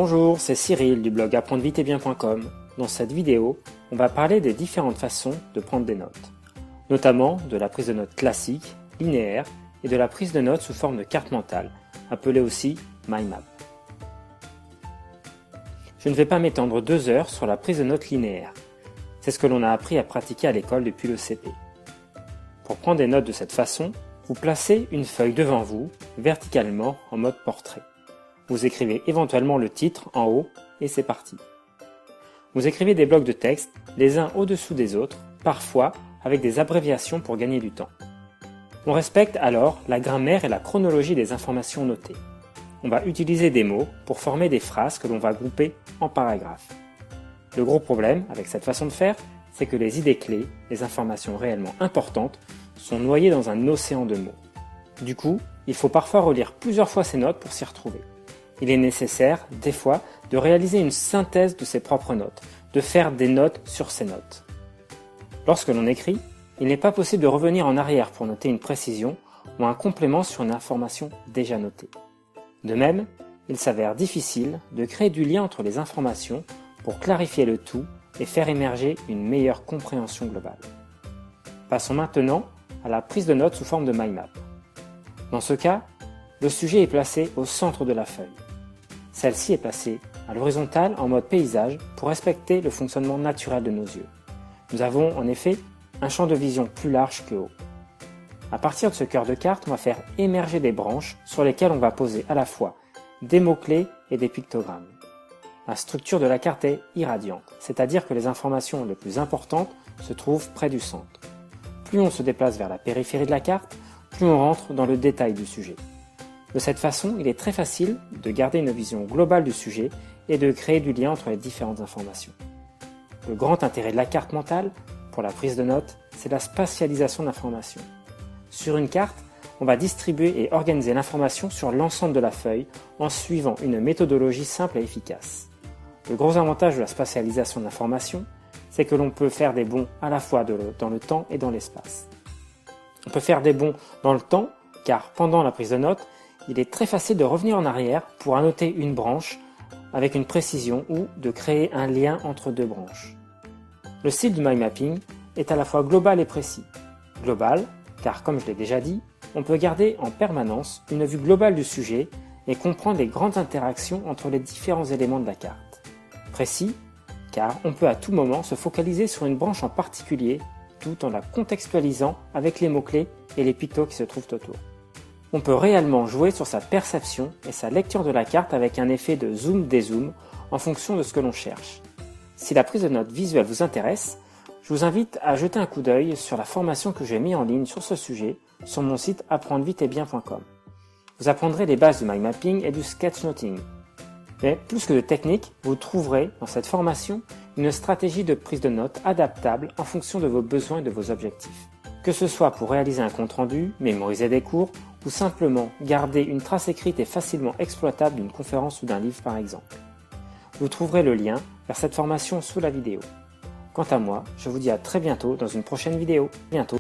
Bonjour, c'est Cyril du blog apprendreviteetbien.com. Dans cette vidéo, on va parler des différentes façons de prendre des notes, notamment de la prise de notes classique, linéaire et de la prise de notes sous forme de carte mentale, appelée aussi mind map. Je ne vais pas m'étendre 2 heures sur la prise de notes linéaire. C'est ce que l'on a appris à pratiquer à l'école depuis le CP. Pour prendre des notes de cette façon, vous placez une feuille devant vous, verticalement en mode portrait. Vous écrivez éventuellement le titre en haut et c'est parti. Vous écrivez des blocs de texte, les uns au-dessous des autres, parfois avec des abréviations pour gagner du temps. On respecte alors la grammaire et la chronologie des informations notées. On va utiliser des mots pour former des phrases que l'on va grouper en paragraphes. Le gros problème avec cette façon de faire, c'est que les idées clés, les informations réellement importantes, sont noyées dans un océan de mots. Du coup, il faut parfois relire plusieurs fois ces notes pour s'y retrouver. Il est nécessaire, des fois, de réaliser une synthèse de ses propres notes, de faire des notes sur ses notes. Lorsque l'on écrit, il n'est pas possible de revenir en arrière pour noter une précision ou un complément sur une information déjà notée. De même, il s'avère difficile de créer du lien entre les informations pour clarifier le tout et faire émerger une meilleure compréhension globale. Passons maintenant à la prise de notes sous forme de mind map. Dans ce cas, le sujet est placé au centre de la feuille. Celle-ci est placée à l'horizontale en mode paysage pour respecter le fonctionnement naturel de nos yeux. Nous avons en effet un champ de vision plus large que haut. À partir de ce cœur de carte, on va faire émerger des branches sur lesquelles on va poser à la fois des mots-clés et des pictogrammes. La structure de la carte est irradiante, c'est-à-dire que les informations les plus importantes se trouvent près du centre. Plus on se déplace vers la périphérie de la carte, plus on rentre dans le détail du sujet. De cette façon, il est très facile de garder une vision globale du sujet et de créer du lien entre les différentes informations. Le grand intérêt de la carte mentale, pour la prise de notes, c'est la spatialisation de l'information. Sur une carte, on va distribuer et organiser l'information sur l'ensemble de la feuille en suivant une méthodologie simple et efficace. Le gros avantage de la spatialisation de l'information, c'est que l'on peut faire des bonds à la fois dans le temps et dans l'espace. On peut faire des bonds dans le temps, car pendant la prise de notes, il est très facile de revenir en arrière pour annoter une branche avec une précision ou de créer un lien entre deux branches. Le style du mind mapping est à la fois global et précis. Global, car comme je l'ai déjà dit, on peut garder en permanence une vue globale du sujet et comprendre les grandes interactions entre les différents éléments de la carte. Précis, car on peut à tout moment se focaliser sur une branche en particulier tout en la contextualisant avec les mots-clés et les pictos qui se trouvent autour. On peut réellement jouer sur sa perception et sa lecture de la carte avec un effet de zoom-dézoom en fonction de ce que l'on cherche. Si la prise de notes visuelle vous intéresse, je vous invite à jeter un coup d'œil sur la formation que j'ai mise en ligne sur ce sujet sur mon site apprendreviteetbien.com. Vous apprendrez les bases du mind mapping et du sketchnoting. Mais plus que de technique, vous trouverez dans cette formation une stratégie de prise de notes adaptable en fonction de vos besoins et de vos objectifs. Que ce soit pour réaliser un compte-rendu, mémoriser des cours, ou simplement garder une trace écrite et facilement exploitable d'une conférence ou d'un livre par exemple. Vous trouverez le lien vers cette formation sous la vidéo. Quant à moi, je vous dis à très bientôt dans une prochaine vidéo. Bientôt.